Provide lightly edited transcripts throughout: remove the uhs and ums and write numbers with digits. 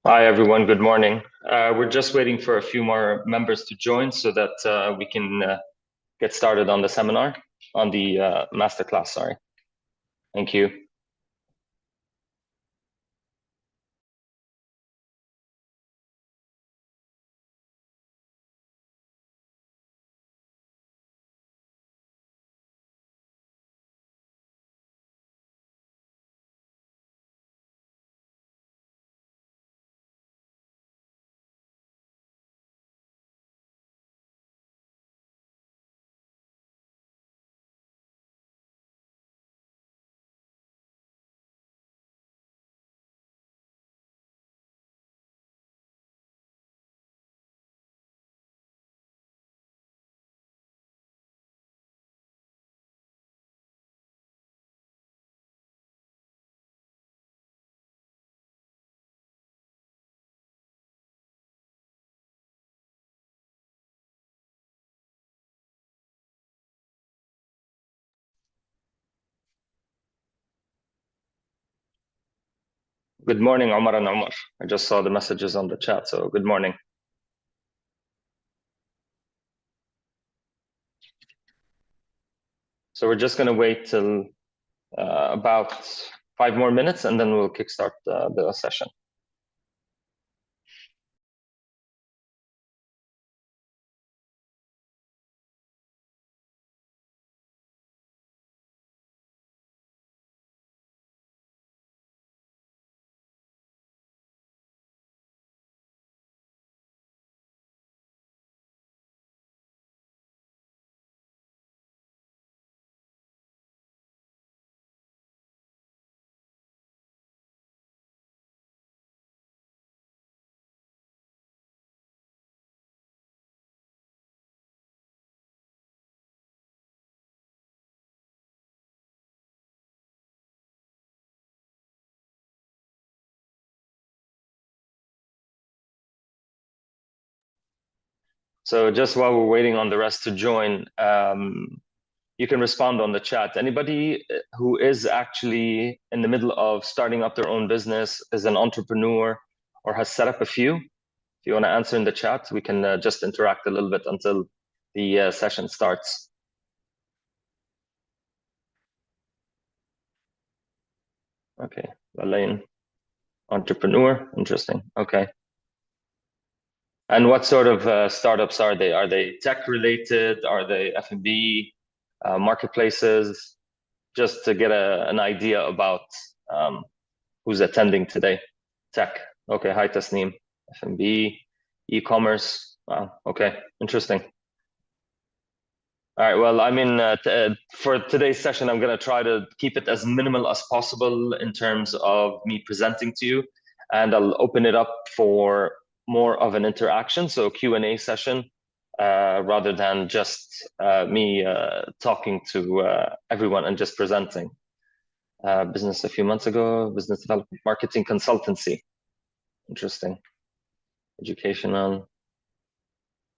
Hi, everyone. Good morning. We're just waiting for a few more members to join so that we can get started on the seminar, on the masterclass, sorry. Thank you. Good morning, Omar and Omar. I just saw the messages on the chat, so good morning. So we're just going to wait till about 5 more minutes, and then we'll kickstart the session. So just while we're waiting on the rest to join, you can respond on the chat. Anybody who is actually in the middle of starting up their own business, is an entrepreneur, or has set up a few, if you want to answer in the chat, we can just interact a little bit until the session starts. Okay, Lalaine, entrepreneur, interesting. Okay. And what sort of startups are they? Are they tech related? Are they F&B, marketplaces? Just to get an idea about um, who's attending today. Tech. Okay, hi Tasneem. F&B, e-commerce. Wow, okay, interesting. All right, well, I mean, for today's session, I'm going to try to keep it as minimal as possible in terms of me presenting to you, and I'll open it up for more of an interaction, so Q&A session, rather than just me talking to everyone and just presenting. Business a few months ago, business development marketing consultancy. Interesting. Educational.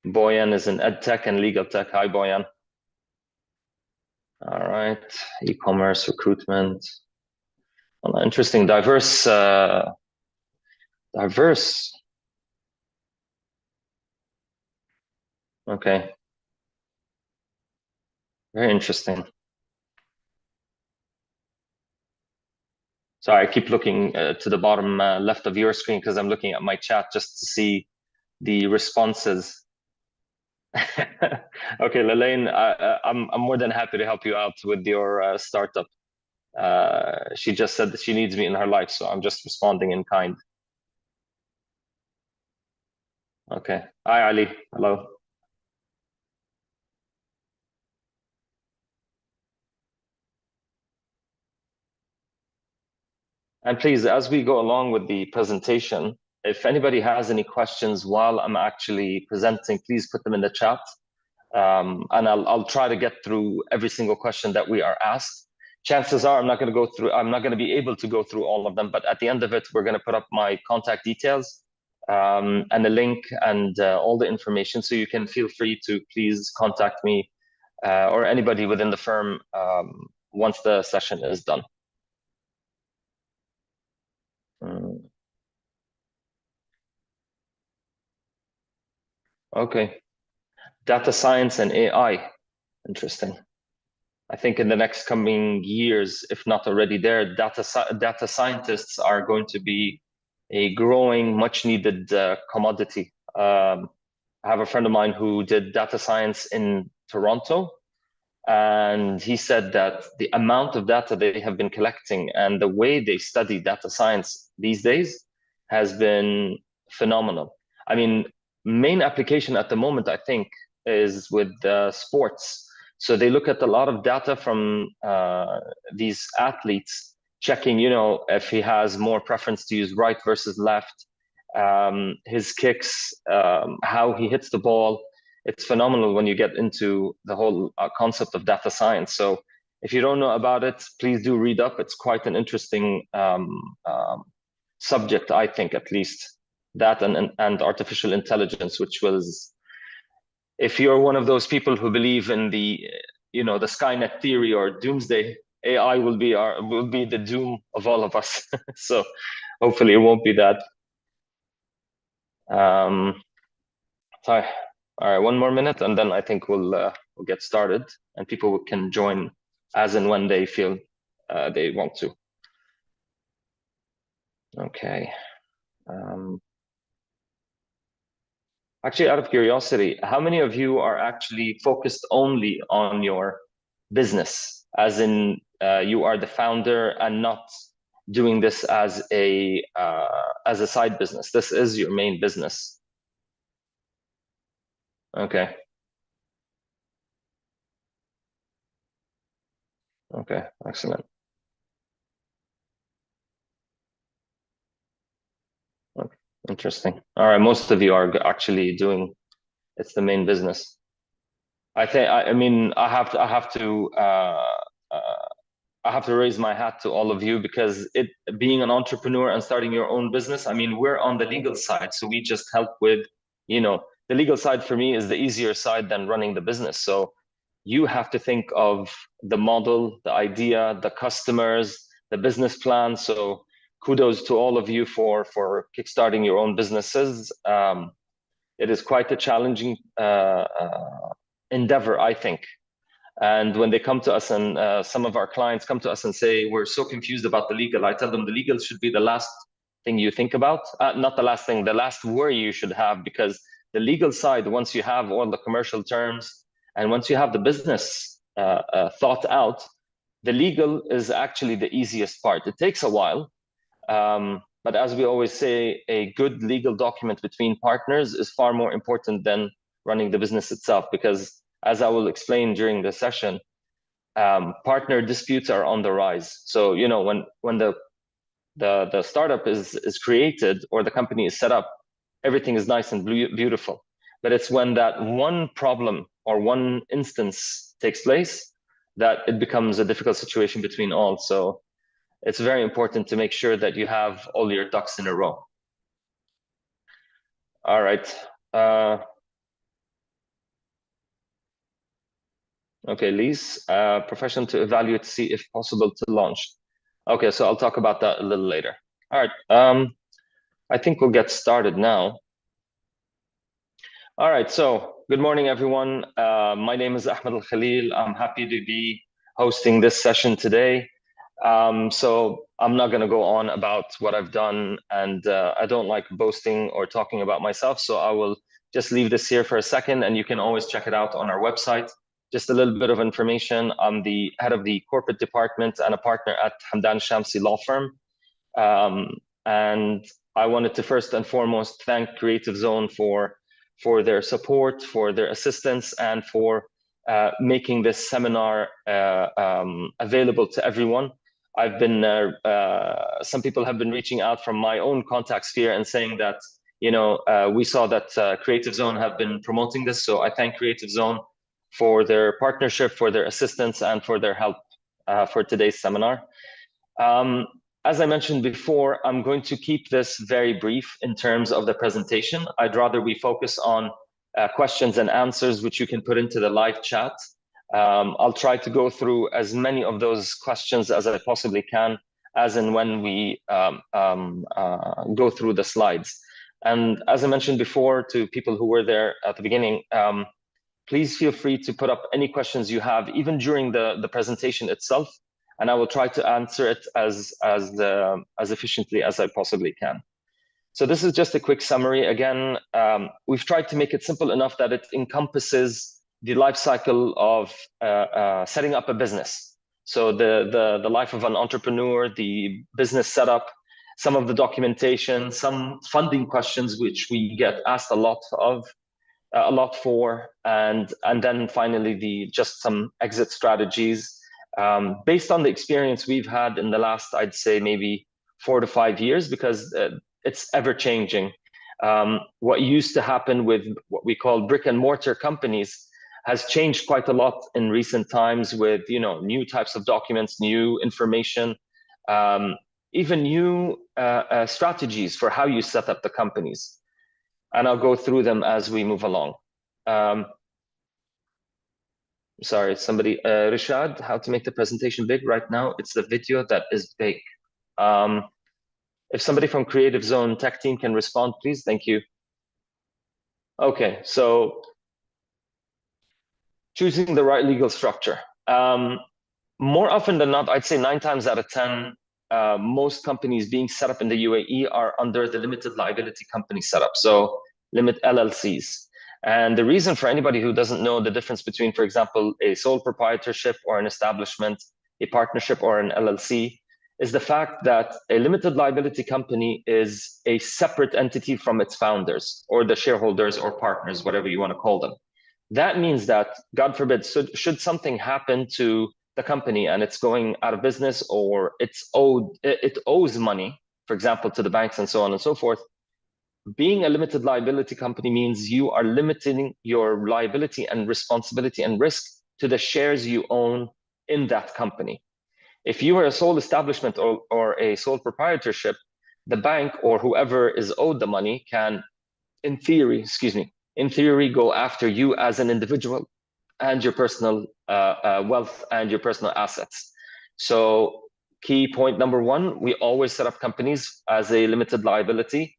Boyan is in ed tech and legal tech. Hi, Boyan. All right. E-commerce, recruitment. Well, interesting. Diverse. Diverse. Okay. Very interesting. Sorry, I keep looking to the bottom left of your screen because I'm looking at my chat just to see the responses. Okay, Lalaine, I'm more than happy to help you out with your startup. She just said that she needs me in her life, so I'm just responding in kind. Okay. Hi, Ali. Hello. And please, as we go along with the presentation, if anybody has any questions while I'm actually presenting, please put them in the chat. And I'll try to get through every single question that we are asked. Chances are I'm not going to be able to go through all of them, but at the end of it, we're going to put up my contact details and the link and all the information. So you can feel free to please contact me or anybody within the firm once the session is done. Okay. Data science and AI. Interesting. I think in the next coming years, if not already there, data scientists are going to be a growing, much needed commodity. I have a friend of mine who did data science in Toronto, and he said that the amount of data they have been collecting and the way they study data science these days has been phenomenal. I mean, main application at the moment, I think, is with sports. So they look at a lot of data from these athletes, checking, if he has more preference to use right versus left, his kicks, how he hits the ball. It's phenomenal when you get into the whole concept of data science. So if you don't know about it, please do read up. It's quite an interesting subject, I think, at least that and artificial intelligence, which was, if you're one of those people who believe in the Skynet theory or doomsday, AI will be the doom of all of us. So hopefully it won't be that. Sorry. All right, one more minute, and then I think we'll get started, and people can join as and when they feel they want to. Okay. Actually, out of curiosity, how many of you are actually focused only on your business, as in you are the founder and not doing this as a side business? This is your main business. Okay. Okay. Excellent. Okay. Interesting. All right. Most of you are actually doing it's the main business. I mean, I have to raise my hat to all of you because being an entrepreneur and starting your own business, I mean, we're on the legal side, so we just help with, the legal side for me is the easier side than running the business. So you have to think of the model, the idea, the customers, the business plan. So kudos to all of you for kickstarting your own businesses. It is quite a challenging endeavor, I think. And when they come to us and some of our clients come to us and say, we're so confused about the legal, I tell them the legal should be the last thing you think about. Not the last thing, the last worry you should have, because the legal side, once you have all the commercial terms and once you have the business thought out, the legal is actually the easiest part. It takes a while. But as we always say, a good legal document between partners is far more important than running the business itself, because as I will explain during the session, partner disputes are on the rise. So, when the startup is created or the company is set up, everything is nice and beautiful. But it's when that one problem or one instance takes place that it becomes a difficult situation between all. So it's very important to make sure that you have all your ducks in a row. All right. Okay, Lise, profession to evaluate, see if possible to launch. Okay, so I'll talk about that a little later. All right. I think we'll get started now. All right, so good morning, everyone. My name is Ahmed Al Khalil. I'm happy to be hosting this session today. So I'm not going to go on about what I've done, and I don't like boasting or talking about myself. So I will just leave this here for a second, and you can always check it out on our website. Just a little bit of information. I'm the head of the corporate department and a partner at Hamdan Shamsi Law Firm. And I wanted to first and foremost thank Creative Zone for their support, for their assistance, and for making this seminar available to everyone. I've been some people have been reaching out from my own contact sphere and saying that we saw that Creative Zone have been promoting this, so I thank Creative Zone for their partnership, for their assistance, and for their help for today's seminar. As I mentioned before, I'm going to keep this very brief in terms of the presentation. I'd rather we focus on questions and answers, which you can put into the live chat. I'll try to go through as many of those questions as I possibly can, as and when we go through the slides. And as I mentioned before to people who were there at the beginning, please feel free to put up any questions you have, even during the presentation itself, and I will try to answer it as efficiently as I possibly can. So this is just a quick summary. Again, we've tried to make it simple enough that it encompasses the life cycle of setting up a business. So the life of an entrepreneur, the business setup, some of the documentation, some funding questions which we get asked a lot for, and then finally just some exit strategies based on the experience we've had in the last, I'd say maybe 4 to 5 years, because it's ever changing. What used to happen with what we call brick and mortar companies has changed quite a lot in recent times with new types of documents, new information, even new strategies for how you set up the companies. And I'll go through them as we move along. Sorry, somebody, Rishad, how to make the presentation big? Right now, it's the video that is big. If somebody from Creative Zone tech team can respond, please. Thank you. Okay, so choosing the right legal structure. More often than not, I'd say 9 times out of 10, most companies being set up in the UAE are under the limited liability company setup, so limit LLCs. And the reason, for anybody who doesn't know the difference between, for example, a sole proprietorship or an establishment, a partnership or an LLC, is the fact that a limited liability company is a separate entity from its founders or the shareholders or partners, whatever you want to call them. That means that, God forbid, should something happen to the company and it's going out of business, or it owes money, for example, to the banks and so on and so forth, being a limited liability company means you are limiting your liability and responsibility and risk to the shares you own in that company. If you are a sole establishment or a sole proprietorship, the bank or whoever is owed the money can, in theory, go after you as an individual and your personal wealth and your personal assets. So key point number 1, we always set up companies as a limited liability.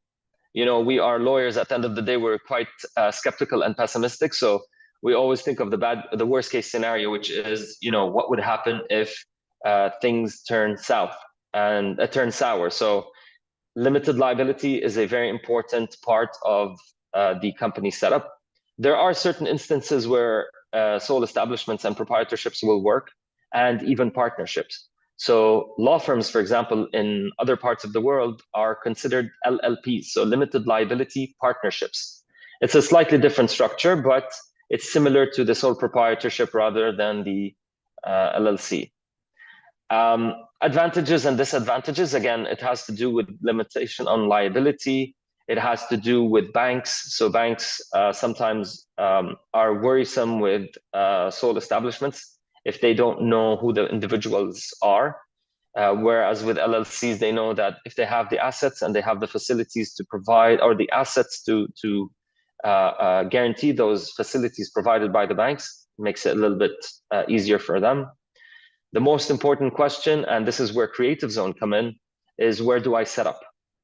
We are lawyers. At the end of the day, we're quite skeptical and pessimistic. So we always think of the worst case scenario, which is, what would happen if things turn south and turn sour. So limited liability is a very important part of the company setup. There are certain instances where sole establishments and proprietorships will work, and even partnerships. So law firms, for example, in other parts of the world are considered LLPs, so limited liability partnerships. It's a slightly different structure, but it's similar to the sole proprietorship rather than the LLC. Advantages and disadvantages, again, it has to do with limitation on liability. It has to do with banks. So banks sometimes are worrisome with sole establishments if they don't know who the individuals are. Whereas with LLCs, they know that if they have the assets and they have the facilities to provide, or the assets to guarantee those facilities provided by the banks, makes it a little bit easier for them. The most important question, and this is where Creative Zone come in, is where do I set up?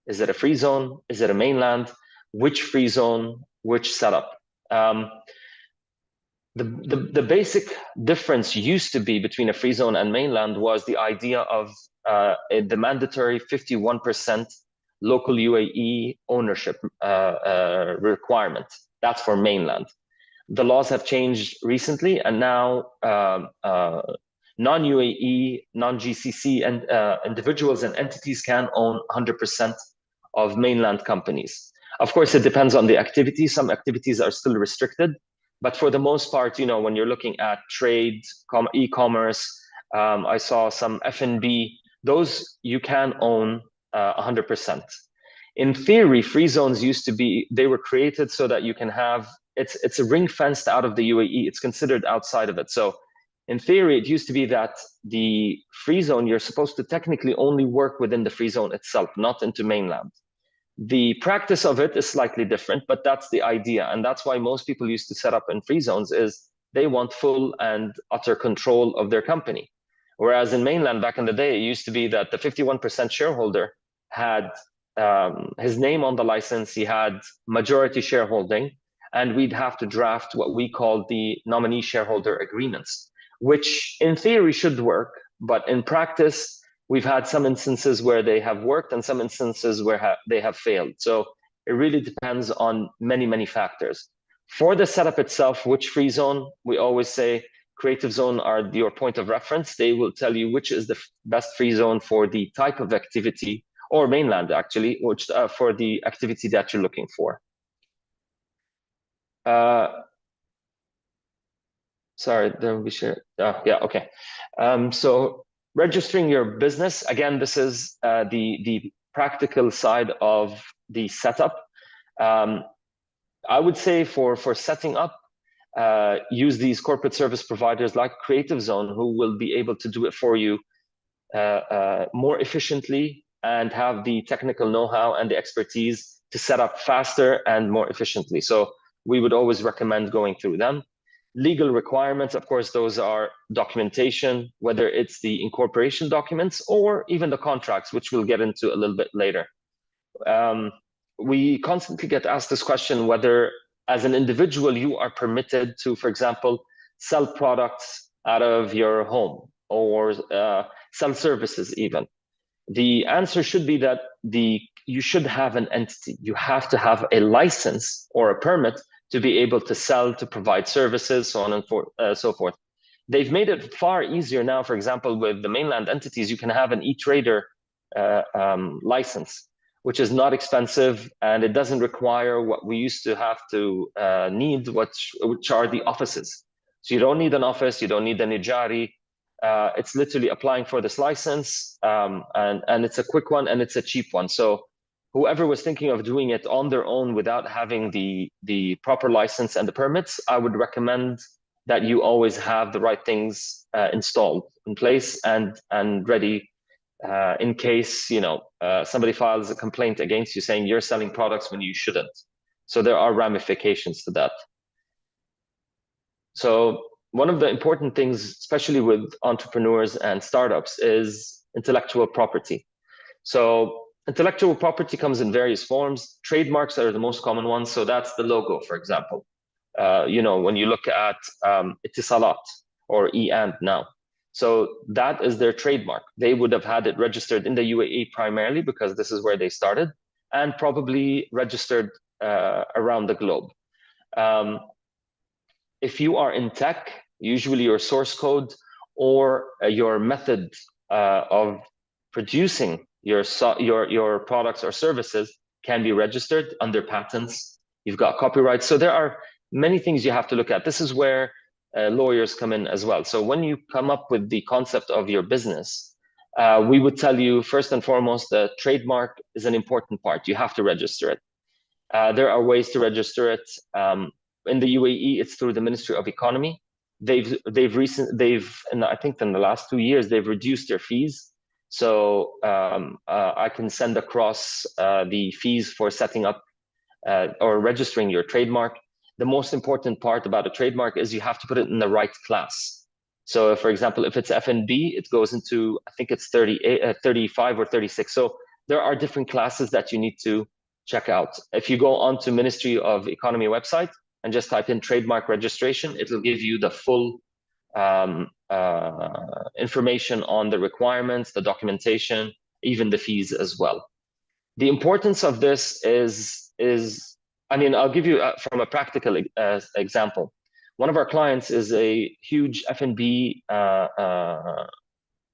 Is it a free zone? Is it a mainland? Which free zone? Which setup? The basic difference used to be between a free zone and mainland was the idea of the mandatory 51% local UAE ownership requirement. That's for mainland. The laws have changed recently, and now non-UAE, non-GCC and individuals and entities can own 100% of mainland companies. Of course, it depends on the activity. Some activities are still restricted, but for the most part, when you're looking at trade, e-commerce, I saw some F&B, those you can own 100%. In theory, free zones used to be, they were created so that you can have, it's a ring fenced out of the UAE. It's considered outside of it. So in theory, it used to be that the free zone, you're supposed to technically only work within the free zone itself, not into mainland. The practice of it is slightly different, but that's the idea. And that's why most people used to set up in free zones, is they want full and utter control of their company. Whereas in mainland back in the day, it used to be that the 51% shareholder had his name on the license, he had majority shareholding, and we'd have to draft what we call the nominee shareholder agreements, which in theory should work, but in practice, we've had some instances where they have worked and some instances where they have failed. So it really depends on many, many factors. For the setup itself, which free zone, we always say Creative Zone are your point of reference. They will tell you which is the best free zone for the type of activity, or mainland actually, which for the activity that you're looking for. Sorry, don't be sure. Yeah, okay. So registering your business, again, this is the practical side of the setup. I would say for setting up, use these corporate service providers like Creative Zone, who will be able to do it for you more efficiently and have the technical know-how and the expertise to set up faster and more efficiently. So we would always recommend going through them. Legal requirements, of course, those are documentation, whether it's the incorporation documents or even the contracts, which we'll get into a little bit later. We constantly get asked this question, whether as an individual you are permitted to, for example, sell products out of your home or sell services even. The answer should be that you should have an entity. You have to have a license or a permit to be able to sell, to provide services, so on and so forth. They've made it far easier now. For example, with the mainland entities, you can have an e-trader license, which is not expensive, and it doesn't require what we used to have to need, which are the offices. So you don't need an office, you don't need an ijari. It's literally applying for this license, and it's a quick one and it's a cheap one. So whoever was thinking of doing it on their own without having the proper license and the permits, I would recommend that you always have the right things installed in place and ready in case somebody files a complaint against you saying you're selling products when you shouldn't. So there are ramifications to that. So one of the important things, especially with entrepreneurs and startups, is intellectual property. So intellectual property comes in various forms. Trademarks are the most common ones. So that's the logo, for example. When you look at Etisalat or E&, now. So that is their trademark. They would have had it registered in the UAE primarily because this is where they started, and probably registered around the globe. If you are in tech, usually your source code or your method of producing your products or services can be registered under patents. You've got copyright. So there are many things you have to look at. This is where lawyers come in as well. So when you come up with the concept of your business, we would tell you first and foremost that trademark is an important part. You have to register it. There are ways to register it. In the UAE, it's through the Ministry of Economy. I think in the last 2 years, they've reduced their fees. So I can send across the fees for setting up or registering your trademark. The most important part about a trademark is you have to put it in the right class. So for example, if it's F&B, it goes into, I think it's 35 or 36. So there are different classes that you need to check out. If you go onto Ministry of Economy website and just type in trademark registration, it'll give you the full information on the requirements, the documentation, even the fees as well. The importance of this is I'll give you from a practical example. One of our clients is a huge F&B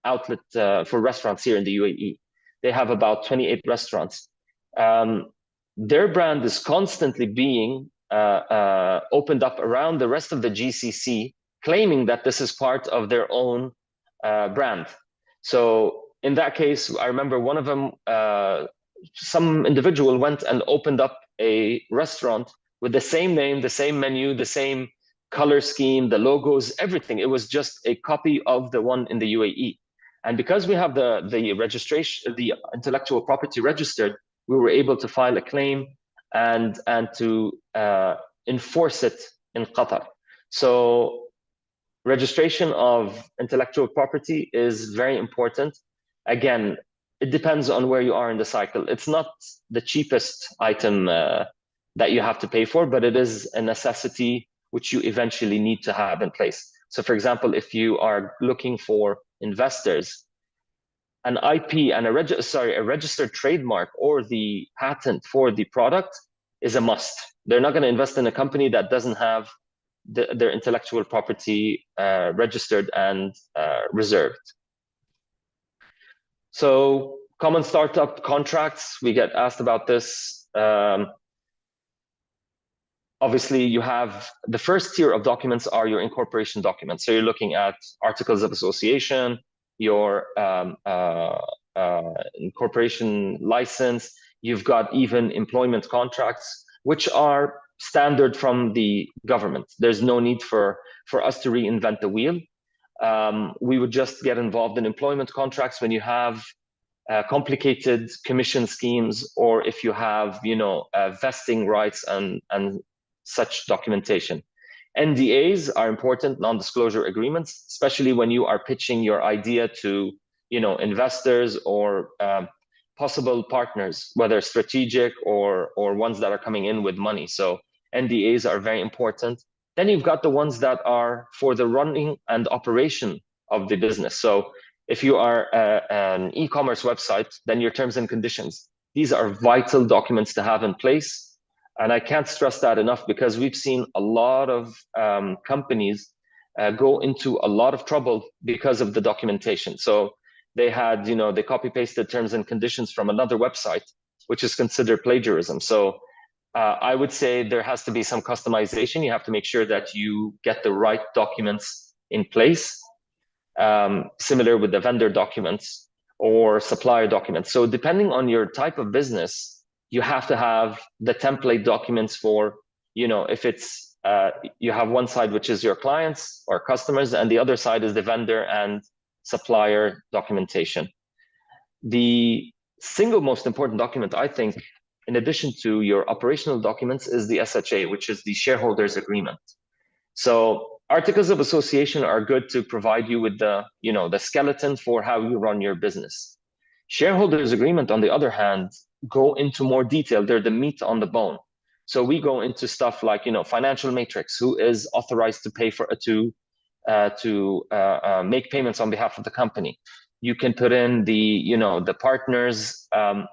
outlet for restaurants here in the UAE. They have about 28 restaurants. Their brand is constantly being opened up around the rest of the GCC, claiming that this is part of their own brand. So in that case, I remember one of them, some individual went and opened up a restaurant with the same name, the same menu, the same color scheme, the logos, everything. It was just a copy of the one in the UAE. And because we have the registration, the intellectual property registered, we were able to file a claim and to enforce it in Qatar. So registration of intellectual property is very important. Again, it depends on where you are in the cycle. It's not the cheapest item that you have to pay for, but it is a necessity which you eventually need to have in place. So for example, if you are looking for investors, an IP and a registered trademark or the patent for the product is a must. They're not going to invest in a company that doesn't have their intellectual property registered and reserved. So common startup contracts, we get asked about this. Obviously, you have the first tier of documents are your incorporation documents. So you're looking at articles of association, your incorporation license. You've got even employment contracts, which are standard from the government. There's no need for us to reinvent the wheel. We would just get involved in employment contracts when you have complicated commission schemes, or if you have, vesting rights and such documentation. NDAs are important, non-disclosure agreements, especially when you are pitching your idea to, investors or possible partners, whether strategic or ones that are coming in with money. So NDAs are very important. Then you've got the ones that are for the running and operation of the business. So if you are an e-commerce website, then your terms and conditions. These are vital documents to have in place. And I can't stress that enough, because we've seen a lot of companies go into a lot of trouble because of the documentation. So they had, they copy-pasted terms and conditions from another website, which is considered plagiarism. So I would say there has to be some customization. You have to make sure that you get the right documents in place, similar with the vendor documents or supplier documents. So depending on your type of business, you have to have the template documents for, if it's, you have one side, which is your clients or customers, and the other side is the vendor and supplier documentation. The single most important document, I think, in addition to your operational documents, is the SHA, which is the shareholders agreement. So articles of association are good to provide you with the, the skeleton for how you run your business. Shareholders agreement, on the other hand, go into more detail. They're the meat on the bone. So we go into stuff like, financial matrix, who is authorized to pay for to make payments on behalf of the company. You can put in the, the partners'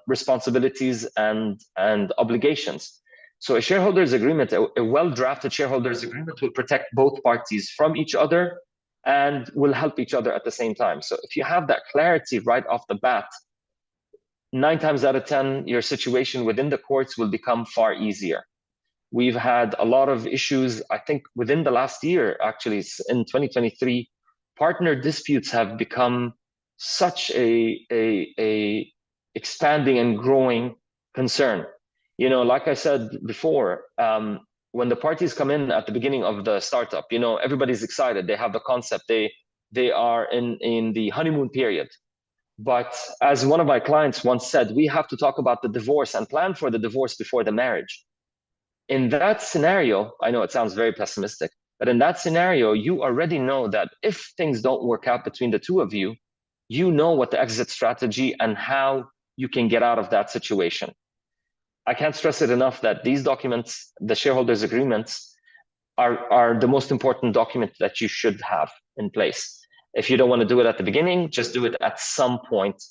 responsibilities and obligations. So a shareholders agreement, a well-drafted shareholders agreement, will protect both parties from each other and will help each other at the same time. So if you have that clarity right off the bat, 9 times out of 10, your situation within the courts will become far easier. We've had a lot of issues, I think, within the last year, actually, in 2023, partner disputes have become such a expanding and growing concern. Like I said before, when the parties come in at the beginning of the startup, everybody's excited. They have the concept. They are in the honeymoon period. But as one of my clients once said, we have to talk about the divorce and plan for the divorce before the marriage. In that scenario, I know it sounds very pessimistic, but in that scenario, you already know that if things don't work out between the two of you, you know what the exit strategy and how you can get out of that situation. I can't stress it enough that these documents, the shareholders' agreements, are the most important document that you should have in place. If you don't want to do it at the beginning, just do it at some point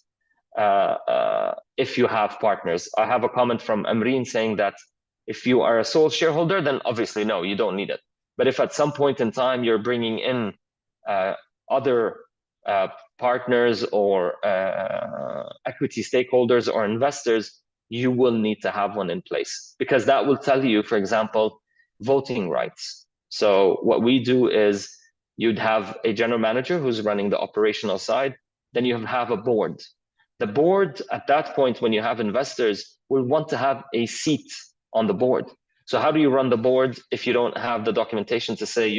if you have partners. I have a comment from Amreen saying that if you are a sole shareholder, then obviously, no, you don't need it. But if at some point in time you're bringing in other partners or equity stakeholders or investors, you will need to have one in place, because that will tell you, for example, voting rights. So what we do is you'd have a general manager who's running the operational side. Then you have a board. The board, at that point, when you have investors, will want to have a seat on the board. So how do you run the board if you don't have the documentation to say,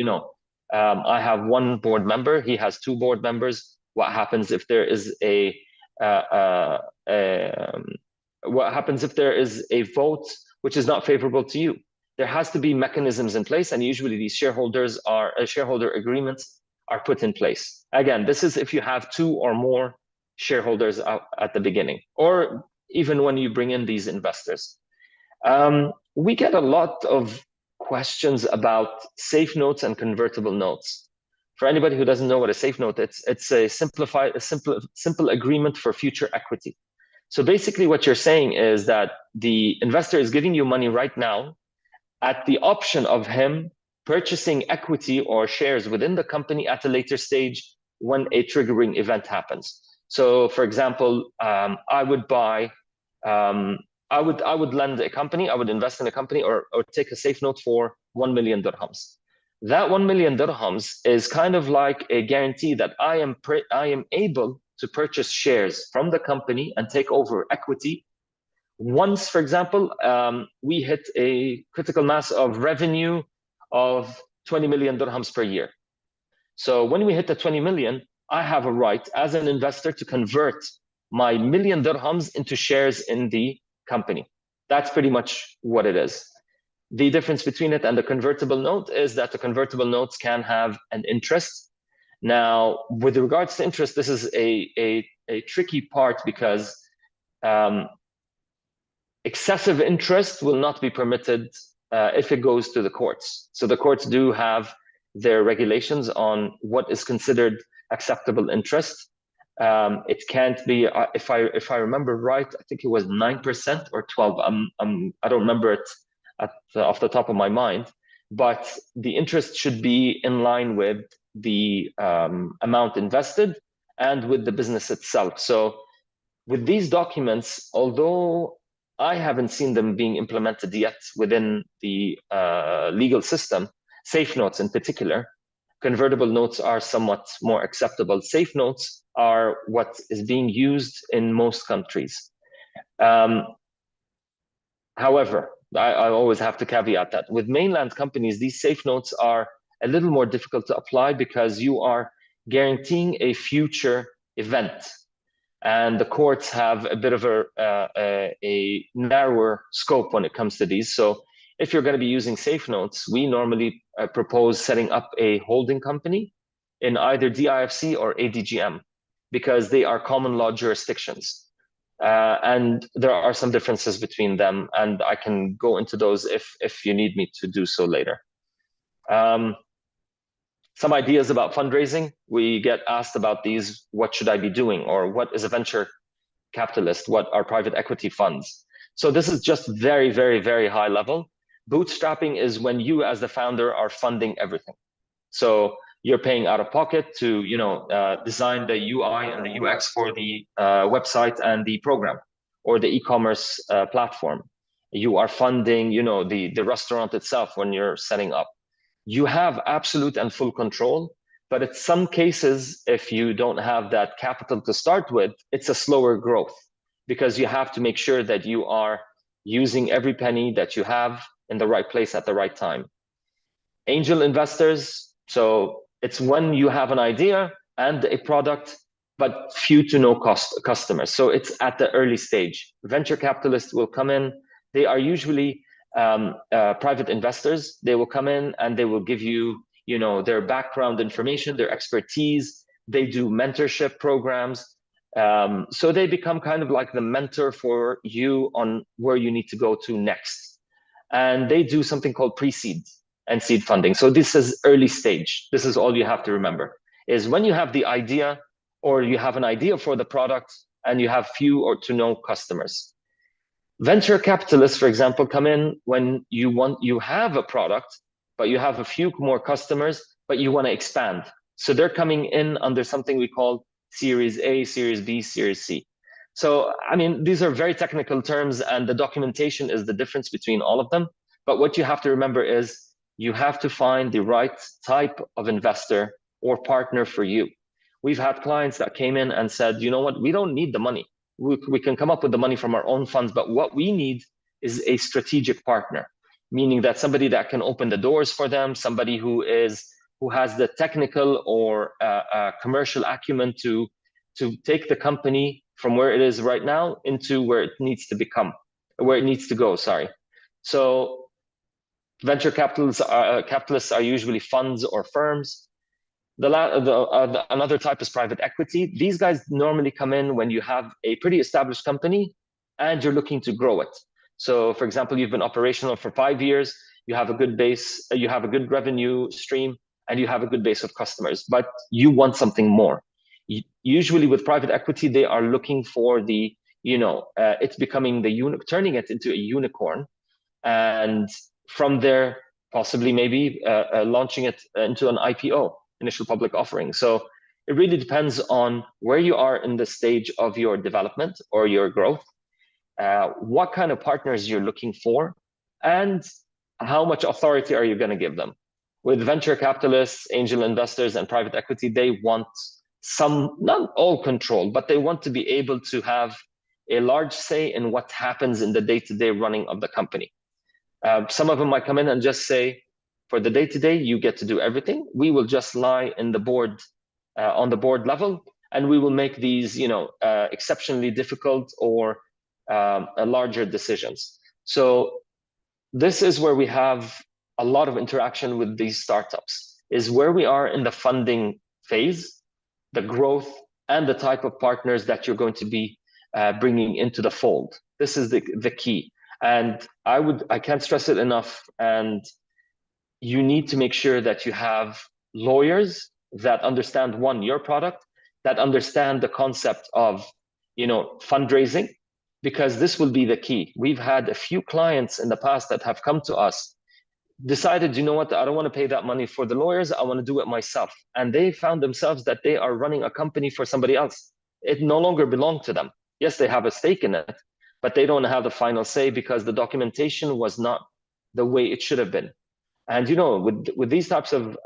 I have one board member, he has 2 board members. What happens if there is what happens if there is a vote which is not favorable to you? There has to be mechanisms in place, and usually these shareholder agreements are put in place. Again, this is if you have 2 or more shareholders at the beginning, or even when you bring in these investors. We get a lot of questions about safe notes and convertible notes. For anybody who doesn't know what a safe note, it's a simple agreement for future equity. So basically what you're saying is that the investor is giving you money right now at the option of him purchasing equity or shares within the company at a later stage when a triggering event happens. So for example, I would buy, I would lend a company, I would invest in a company or take a safe note for 1 million dirhams. That 1 million dirhams is kind of like a guarantee that I am able to purchase shares from the company and take over equity once, for example, we hit a critical mass of revenue of 20 million dirhams per year. So when we hit the 20 million, I have a right as an investor to convert my million dirhams into shares in the company. That's pretty much what it is. The difference between it and the convertible note is that the convertible notes can have an interest. Now, with regards to interest, this is a tricky part because excessive interest will not be permitted if it goes to the courts. So the courts do have their regulations on what is considered acceptable interest. It can't be, if I remember right, I think it was 9% or 12. I don't remember it off the top of my mind, but the interest should be in line with the amount invested and with the business itself. So with these documents, although I haven't seen them being implemented yet within the legal system, safe notes in particular, convertible notes are somewhat more acceptable. Safe notes are what is being used in most countries. However, I always have to caveat that with mainland companies, these safe notes are a little more difficult to apply because you are guaranteeing a future event. And the courts have a bit of a narrower scope when it comes to these. So if you're going to be using safe notes, we normally propose setting up a holding company in either DIFC or ADGM because they are common law jurisdictions. And there are some differences between them, and I can go into those if you need me to do so later. Some ideas about fundraising. We get asked about these, what should I be doing? Or what is a venture capitalist? What are private equity funds? So this is just very, very, very high level. Bootstrapping is when you as the founder are funding everything. So you're paying out of pocket to design the UI and the UX for the website and the program or the e-commerce platform. You are funding the restaurant itself when you're setting up. You have absolute and full control, but in some cases, if you don't have that capital to start with, it's a slower growth because you have to make sure that you are using every penny that you have in the right place at the right time. Angel investors, so it's when you have an idea and a product, but few to no customers. So it's at the early stage. Venture capitalists will come in. They are usually private investors. They will come in and they will give you, their background information, their expertise. They do mentorship programs. So they become kind of like the mentor for you on where you need to go to next. And they do something called pre-seed and seed funding. So this is early stage. This is all you have to remember, is when you have the idea or you have an idea for the product and you have few or to no customers. Venture capitalists, for example, come in when you have a product, but you have a few more customers, but you want to expand. So they're coming in under something we call Series A, Series B, Series C. So, I mean, these are very technical terms and the documentation is the difference between all of them. But what you have to remember is you have to find the right type of investor or partner for you. We've had clients that came in and said, you know what, we don't need the money. We can come up with the money from our own funds, but what we need is a strategic partner, meaning that somebody that can open the doors for them, somebody who has the technical or commercial acumen to take the company from where it is right now into where it needs to go. Sorry. So venture capitalists are usually funds or firms. Another type is private equity. These guys normally come in when you have a pretty established company and you're looking to grow it. So, for example, you've been operational for 5 years, you have a good base, you have a good revenue stream, and you have a good base of customers, but you want something more. Usually with private equity, they are looking for the, it's becoming turning it into a unicorn. And from there, possibly maybe launching it into an IPO, initial public offering. So it really depends on where you are in the stage of your development or your growth, what kind of partners you're looking for, and how much authority are you going to give them. With venture capitalists, angel investors, and private equity, they want some, not all control, but they want to be able to have a large say in what happens in the day-to-day running of the company. Some of them might come in and just say, for the day-to-day, you get to do everything. We will just lie in the board, on the board level, and we will make these, exceptionally difficult or larger decisions. So this is where we have a lot of interaction with these startups, is where we are in the funding phase, the growth, and the type of partners that you're going to be bringing into the fold. This is the key. And I can't stress it enough. And you need to make sure that you have lawyers that understand, one, your product, that understand the concept of, fundraising, because this will be the key. We've had a few clients in the past that have come to us, decided, you know what, I don't want to pay that money for the lawyers, I want to do it myself. And they found themselves that they are running a company for somebody else. It no longer belonged to them. Yes, they have a stake in it, but they don't have the final say because the documentation was not the way it should have been. And with these types of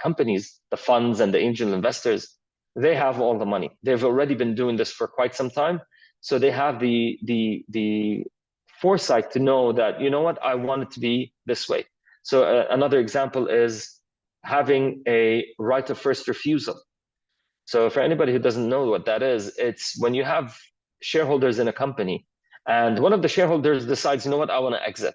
companies, the funds and the angel investors, they have all the money. They've already been doing this for quite some time, so they have the foresight to know that, you know what, I want it to be this way. So another example is having a right of first refusal. So for anybody who doesn't know what that is, it's when you have shareholders in a company and one of the shareholders decides, you know what, I want to exit.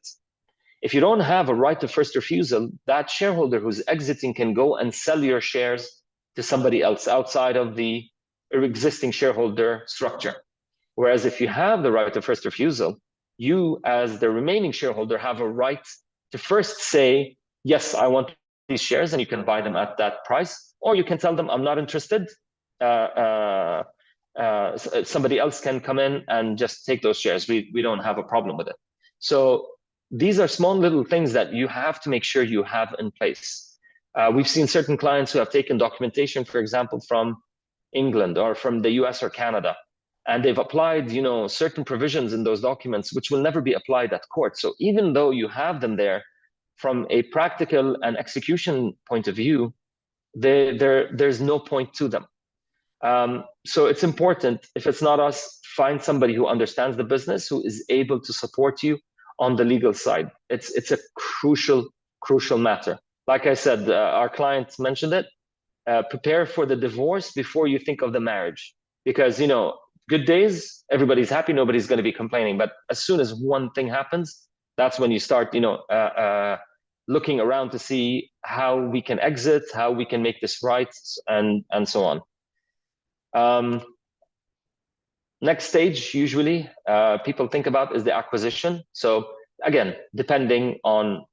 If you don't have a right of first refusal, that shareholder who's exiting can go and sell your shares to somebody else outside of the existing shareholder structure. Whereas if you have the right of first refusal, you as the remaining shareholder have a right to first say, yes, I want these shares, and you can buy them at that price, or you can tell them, I'm not interested. Somebody else can come in and just take those shares. We don't have a problem with it. So these are small little things that you have to make sure you have in place. We've seen certain clients who have taken documentation, for example, from England or from the US or Canada, and they've applied, certain provisions in those documents which will never be applied at court. So even though you have them there, from a practical and execution point of view, there's no point to them. So it's important, if it's not us, find somebody who understands the business, who is able to support you on the legal side. It's a crucial matter. Like I said, our client mentioned it. Prepare for the divorce before you think of the marriage, because good days, everybody's happy, nobody's going to be complaining. But as soon as one thing happens, that's when you start, looking around to see how we can exit, how we can make this right, and so on. Next stage, usually, people think about is the acquisition. So again, depending on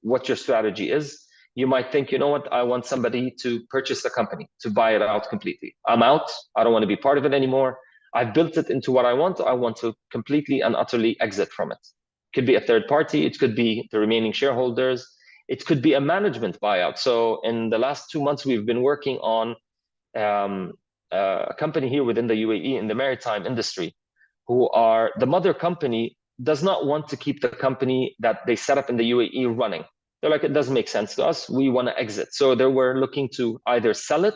what your strategy is, you might think, you know what, I want somebody to purchase the company, to buy it out completely. I'm out. I don't want to be part of it anymore. I've built it into what I want. I want to completely and utterly exit from it. It could be a third party. It could be the remaining shareholders. It could be a management buyout. So in the last 2 months, we've been working on a company here within the UAE in the maritime industry, who are the mother company does not want to keep the company that they set up in the UAE running. They're like, it doesn't make sense to us. We want to exit. So they were looking to either sell it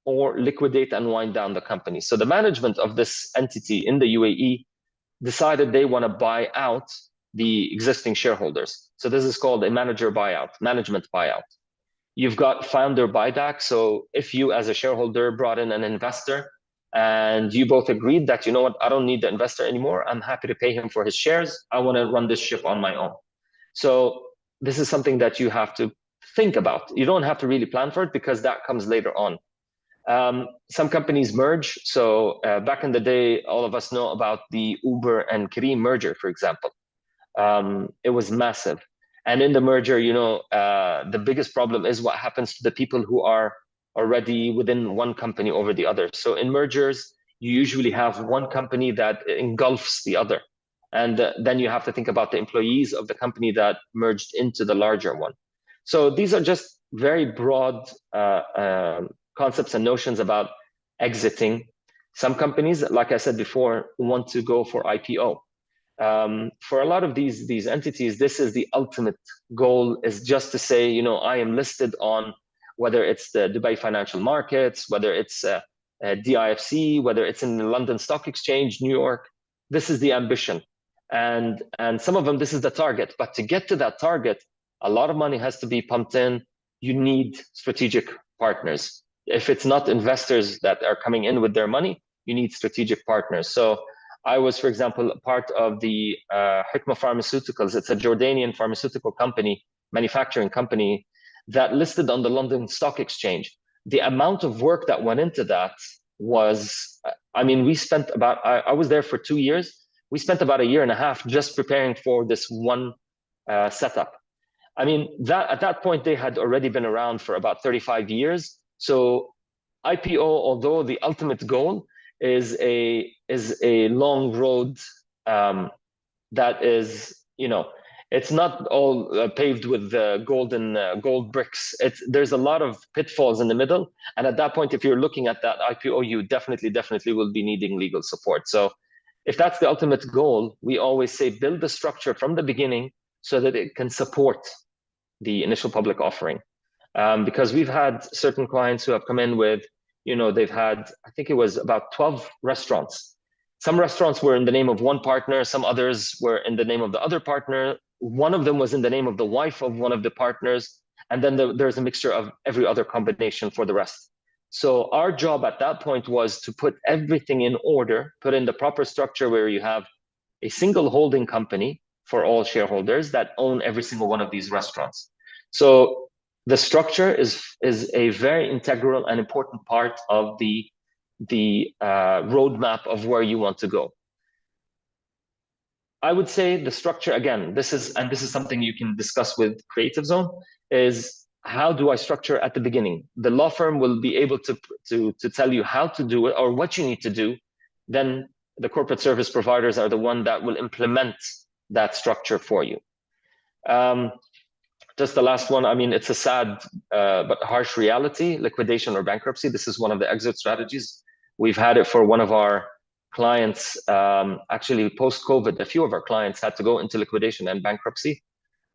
or liquidate and wind down the company. So the management of this entity in the UAE decided they want to buy out the existing shareholders. So this is called a management buyout. You've got founder buyback. So if you as a shareholder brought in an investor and you both agreed that, you know what, I don't need the investor anymore, I'm happy to pay him for his shares, I want to run this ship on my own. So this is something that you have to think about. You don't have to really plan for it because that comes later on. Some companies merge. So back in the day, all of us know about the Uber and Careem merger, for example. It was massive. And in the merger, the biggest problem is what happens to the people who are already within one company over the other. So in mergers, you usually have one company that engulfs the other. And then you have to think about the employees of the company that merged into the larger one. So these are just very broad concepts and notions about exiting. Some companies, like I said before, want to go for IPO. For a lot of these entities, this is the ultimate goal, is just to say, I am listed on, whether it's the Dubai Financial Markets, whether it's DIFC, whether it's in the London Stock Exchange, New York. This is the ambition. And some of them, this is the target. But to get to that target, a lot of money has to be pumped in. You need strategic partners. If it's not investors that are coming in with their money, you need strategic partners. So I was, for example, part of the Hikma Pharmaceuticals. It's a Jordanian pharmaceutical company, manufacturing company, that listed on the London Stock Exchange. The amount of work that went into that was, we spent about, I was there for 2 years. We spent about 1.5 years just preparing for this one setup. At that point, they had already been around for about 35 years. So IPO, although the ultimate goal is a long road that is, it's not all paved with gold bricks. There's a lot of pitfalls in the middle. And at that point, if you're looking at that IPO, you definitely will be needing legal support. So if that's the ultimate goal, we always say build the structure from the beginning so that it can support the initial public offering. Because we've had certain clients who have come in with, they've had, I think it was about 12 restaurants. Some restaurants were in the name of one partner, some others were in the name of the other partner. One of them was in the name of the wife of one of the partners. And then there's a mixture of every other combination for the rest. So our job at that point was to put everything in order, put in the proper structure where you have a single holding company for all shareholders that own every single one of these restaurants. So the structure is a very integral and important part of the roadmap of where you want to go. I would say the structure, again, this is something you can discuss with Creative Zone, is how do I structure at the beginning? The law firm will be able to tell you how to do it or what you need to do. Then the corporate service providers are the one that will implement that structure for you. Just the last one, it's a sad but harsh reality, liquidation or bankruptcy. This is one of the exit strategies. We've had it for one of our clients, actually post-COVID, a few of our clients had to go into liquidation and bankruptcy.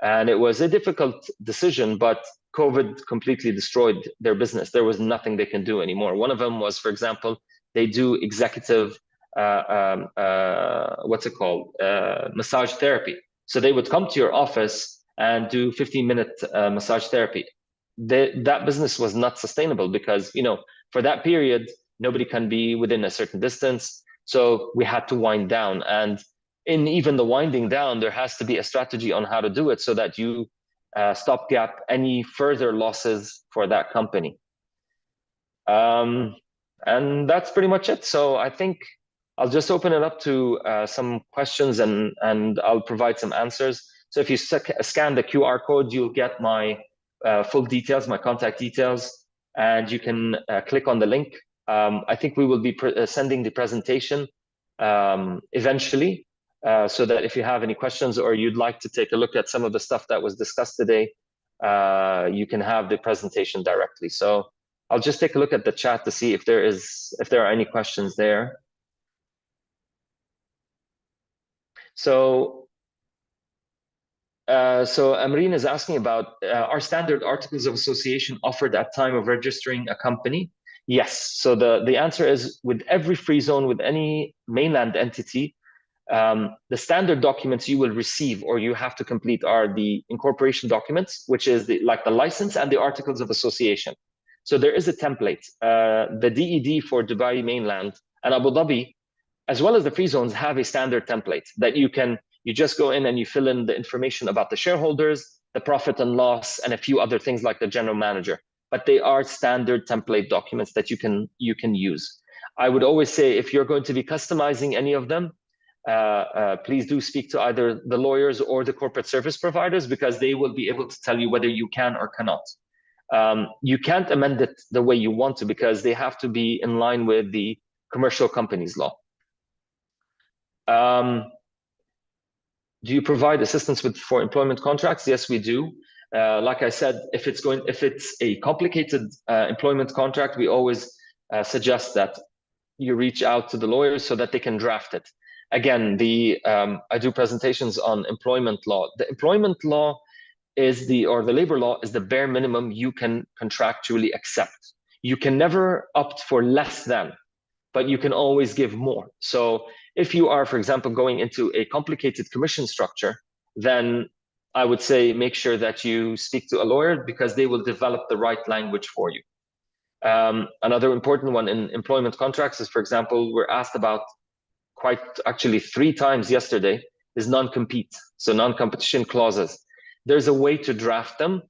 And it was a difficult decision, but COVID completely destroyed their business. There was nothing they can do anymore. One of them was, for example, they do executive, massage therapy. So they would come to your office and do 15-minute massage therapy. That business was not sustainable because, for that period, nobody can be within a certain distance. So we had to wind down. And in even the winding down, there has to be a strategy on how to do it so that you stopgap any further losses for that company. And that's pretty much it. So I think I'll just open it up to some questions and I'll provide some answers. So if you scan the QR code, you'll get my full details, my contact details, and you can click on the link. I think we will be sending the presentation eventually, so that if you have any questions or you'd like to take a look at some of the stuff that was discussed today, you can have the presentation directly. So I'll just take a look at the chat to see if there are any questions there. So Amreen is asking about, are standard articles of association offered at time of registering a company? Yes. So the answer is, with every free zone, with any mainland entity, the standard documents you will receive or you have to complete are the incorporation documents, which is like the license and the articles of association. So there is a template. The DED for Dubai mainland and Abu Dhabi, as well as the free zones, have a standard template that you just go in and you fill in the information about the shareholders, the profit and loss, and a few other things like the general manager. But they are standard template documents that you can use. I would always say if you're going to be customizing any of them, please do speak to either the lawyers or the corporate service providers, because they will be able to tell you whether you can or cannot. You can't amend it the way you want to, because they have to be in line with the commercial companies law. Do you provide assistance for employment contracts? Yes, we do. Like I said, if it's a complicated employment contract, we always suggest that you reach out to the lawyers so that they can draft it. Again, I do presentations on employment law. The employment law or the labor law is the bare minimum you can contractually accept. You can never opt for less than, but you can always give more. So if you are, for example, going into a complicated commission structure, then I would say make sure that you speak to a lawyer, because they will develop the right language for you. Another important one in employment contracts is, for example, we're asked about quite actually 3 times yesterday, is non-compete. So non-competition clauses. There's a way to draft them.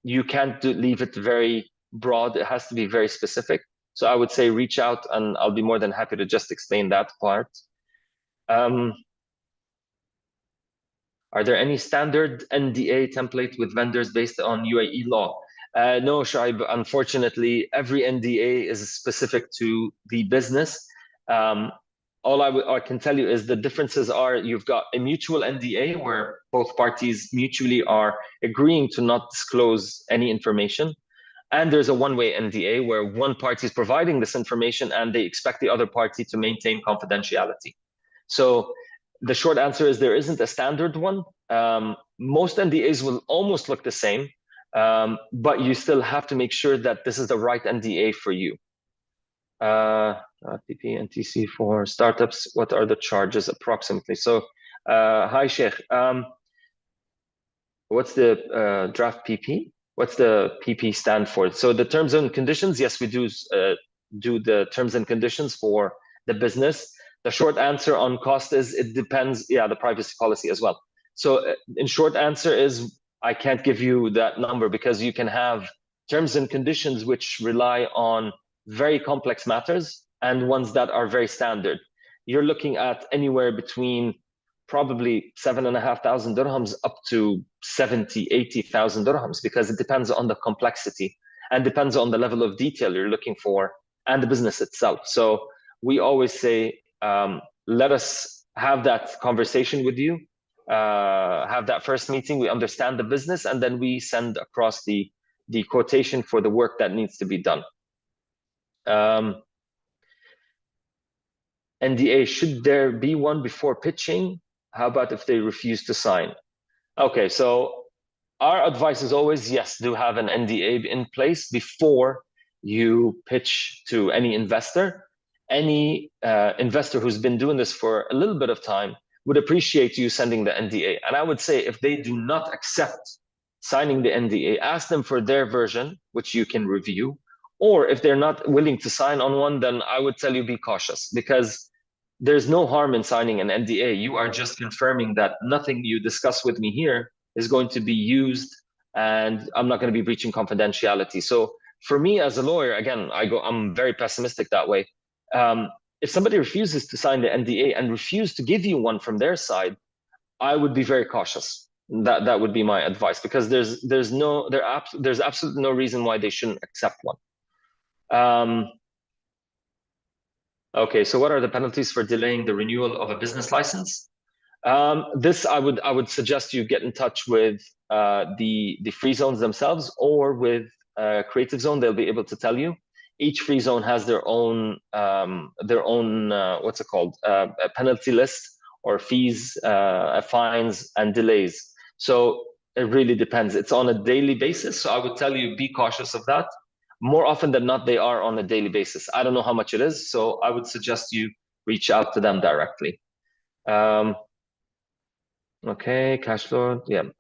You can't leave it very broad. It has to be very specific. So I would say reach out, and I'll be more than happy to just explain that part. Are there any standard NDA template with vendors based on UAE law? No, Shaib, unfortunately, every NDA is specific to the business. All I can tell you is the differences are, you've got a mutual NDA where both parties mutually are agreeing to not disclose any information. And there's a one-way NDA where one party is providing this information and they expect the other party to maintain confidentiality. So the short answer is there isn't a standard one. Most NDAs will almost look the same, but you still have to make sure that this is the right NDA for you. PP and TC for startups, what are the charges approximately? So, hi, Sheikh. What's the draft PP? What's the PP stand for? So the terms and conditions, yes, we do the terms and conditions for the business. The short answer on cost is it depends, the privacy policy as well. So in short answer is I can't give you that number, because you can have terms and conditions which rely on very complex matters and ones that are very standard. You're looking at anywhere between probably 7,500 dirhams up to 70, 80,000 dirhams, because it depends on the complexity and depends on the level of detail you're looking for and the business itself. So we always say, let us have that conversation with you, have that first meeting, we understand the business, and then we send across the quotation for the work that needs to be done. NDA, should there be one before pitching? How about if they refuse to sign? Okay, so our advice is always, yes, do have an NDA in place before you pitch to any investor. Any investor who's been doing this for a little bit of time would appreciate you sending the NDA. And I would say if they do not accept signing the NDA, ask them for their version, which you can review. Or if they're not willing to sign on one, then I would tell you be cautious, because there's no harm in signing an NDA. You are just confirming that nothing you discuss with me here is going to be used, and I'm not going to be breaching confidentiality. So for me as a lawyer, again, I'm very pessimistic that way. If somebody refuses to sign the NDA and refuse to give you one from their side, I would be very cautious. That would be my advice, because there's absolutely no reason why they shouldn't accept one. Okay, so what are the penalties for delaying the renewal of a business license? This I would suggest you get in touch with the free zones themselves, or with Creative Zone. They'll be able to tell you. Each free zone has their own what's it called, penalty list, or fees, fines, and delays. So it really depends. It's on a daily basis. So I would tell you, be cautious of that. More often than not, they are on a daily basis. I don't know how much it is, so I would suggest you reach out to them directly. Okay, cash flow, yeah.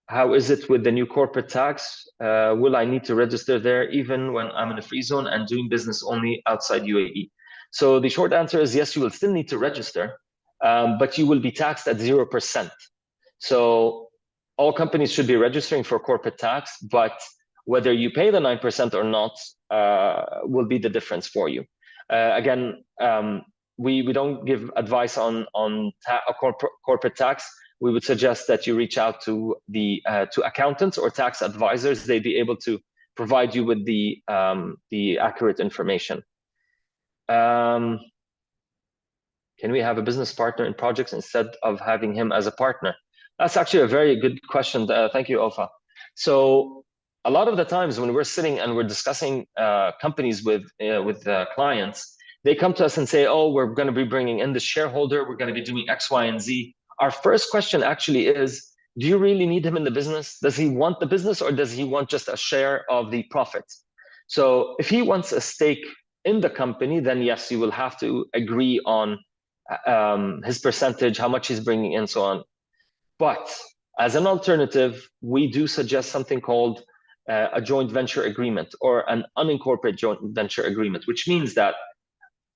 How is it with the new corporate tax? Will I need to register there even when I'm in a free zone and doing business only outside UAE? So the short answer is yes, you will still need to register, but you will be taxed at 0%. So all companies should be registering for corporate tax, but whether you pay the 9% or not will be the difference for you. Again, we don't give advice on corporate tax. We would suggest that you reach out to to accountants or tax advisors. They'd be able to provide you with the accurate information. Can we have a business partner in projects instead of having him as a partner? That's actually a very good question. Thank you, Ofa. So a lot of the times when we're sitting and we're discussing companies with clients, they come to us and say, oh, we're going to be bringing in the shareholder, we're going to be doing X, Y, and Z. Our first question actually is, do you really need him in the business? Does he want the business, or does he want just a share of the profit? So if he wants a stake in the company, then yes, you will have to agree on his percentage, how much he's bringing in, so on. But as an alternative, we do suggest something called a joint venture agreement, or an unincorporated joint venture agreement, which means that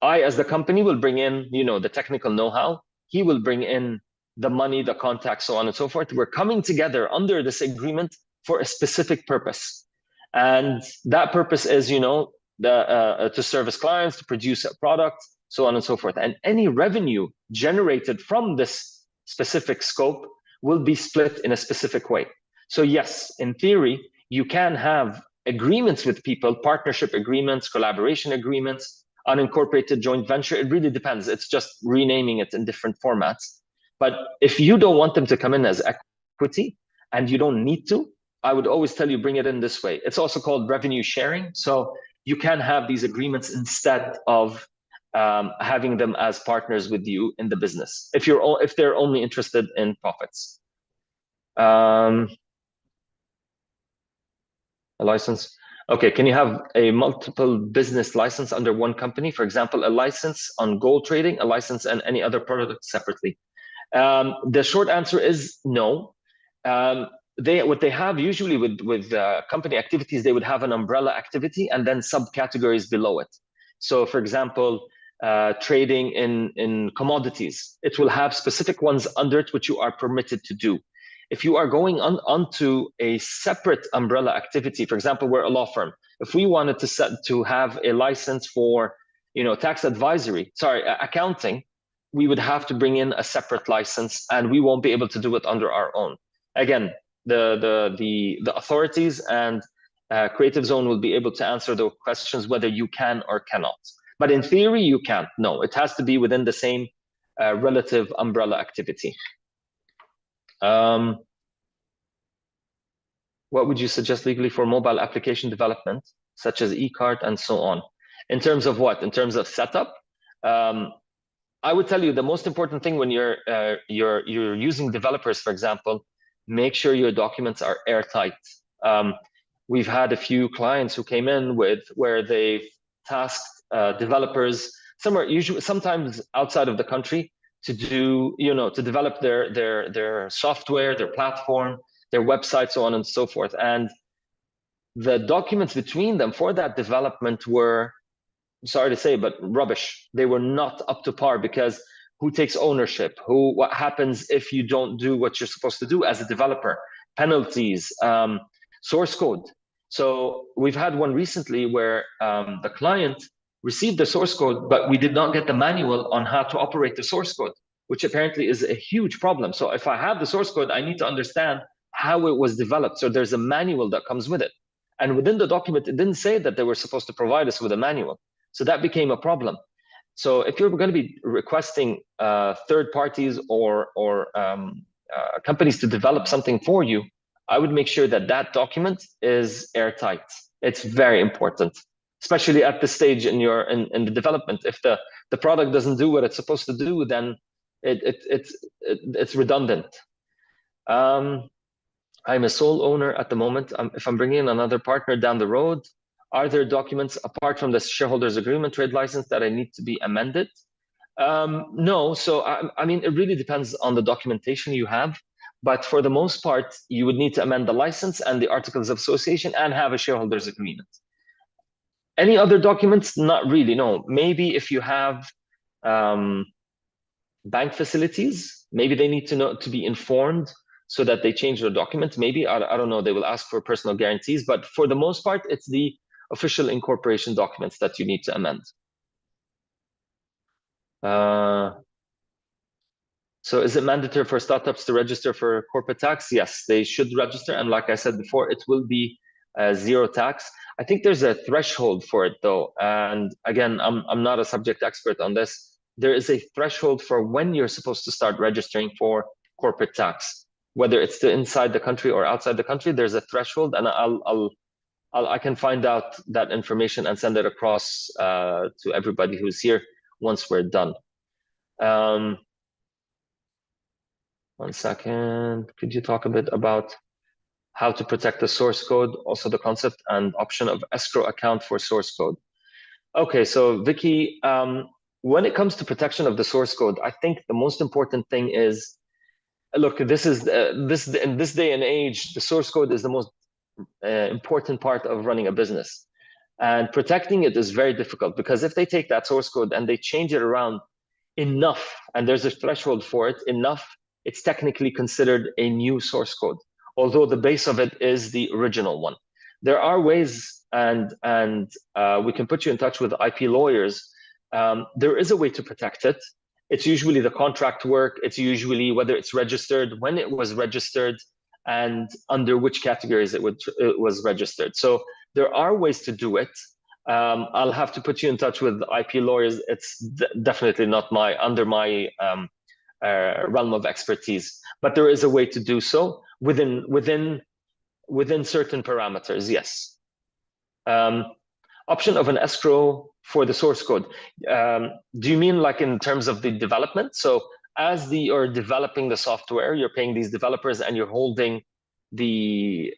I, as the company, will bring in, the technical know-how. He will bring in the money, the contacts, so on and so forth. We're coming together under this agreement for a specific purpose. And that purpose is, to service clients, to produce a product, so on and so forth. And any revenue generated from this specific scope will be split in a specific way. So yes, in theory, you can have agreements with people, partnership agreements, collaboration agreements, unincorporated joint venture. It really depends. It's just renaming it in different formats. But if you don't want them to come in as equity and you don't need to, I would always tell you, bring it in this way. It's also called revenue sharing. So you can have these agreements instead of having them as partners with you in the business, if they're only interested in profits. A license. Okay, can you have a multiple business license under one company? For example, a license on gold trading, a license and any other product separately. The short answer is no. What they have usually with company activities, they would have an umbrella activity and then subcategories below it. So, for example, trading in commodities, it will have specific ones under it which you are permitted to do. If you are going onto a separate umbrella activity, for example, we're a law firm. If we wanted to have a license for, tax advisory, accounting, we would have to bring in a separate license, and we won't be able to do it under our own. Again, the authorities and Creative Zone will be able to answer the questions whether you can or cannot. But in theory, you can't. No, it has to be within the same relative umbrella activity. What would you suggest legally for mobile application development, such as e-card and so on? In terms of what? In terms of setup? I would tell you the most important thing when you're using developers, for example, make sure your documents are airtight. We've had a few clients who came in where they've tasked developers sometimes outside of the country to do, to develop their software, their platform, their website, so on and so forth. And the documents between them for that development were, sorry to say, but rubbish. They were not up to par, because who takes ownership? What happens if you don't do what you're supposed to do as a developer? Penalties, source code. So we've had one recently where the client received the source code, but we did not get the manual on how to operate the source code, which apparently is a huge problem. So if I have the source code, I need to understand how it was developed. So there's a manual that comes with it. And within the document, it didn't say that they were supposed to provide us with a manual. So that became a problem. So if you're going to be requesting third parties or companies to develop something for you, I would make sure that that document is airtight. It's very important, especially at this stage in the development. If the product doesn't do what it's supposed to do, then it's redundant. I'm a sole owner at the moment. If I'm bringing in another partner down the road, are there documents apart from the shareholders agreement, trade license, that I need to be amended? No. So I mean, it really depends on the documentation you have. But for the most part, you would need to amend the license and the articles of association and have a shareholders agreement. Any other documents? Not really, no. Maybe if you have bank facilities, maybe they need to be informed so that they change their document. Maybe, I don't know, they will ask for personal guarantees, but for the most part, it's the official incorporation documents that you need to amend. So is it mandatory for startups to register for corporate tax? Yes, they should register. And like I said before, it will be zero tax. I think there's a threshold for it though. And again, I'm not a subject expert on this. There is a threshold for when you're supposed to start registering for corporate tax, whether it's inside the country or outside the country. There's a threshold, and I can find out that information and send it across to everybody who's here once we're done. One second. Could you talk a bit about how to protect the source code, also the concept and option of escrow account for source code? Okay, so Vicky, when it comes to protection of the source code, I think the most important thing is, look, this is in this day and age, the source code is the most important part of running a business. And protecting it is very difficult, because if they take that source code and they change it around enough, and there's a threshold for it, enough, it's technically considered a new source code, although the base of it is the original one. There are ways, and we can put you in touch with IP lawyers. There is a way to protect it. It's usually the contract work. It's usually whether it's registered, when it was registered, and under which categories it was registered. So there are ways to do it. I'll have to put you in touch with IP lawyers. It's definitely not under my realm of expertise, but there is a way to do so within certain parameters. Yes. Option of an escrow for the source code. Do you mean like in terms of the development? So as you're developing the software, you're paying these developers and you're holding the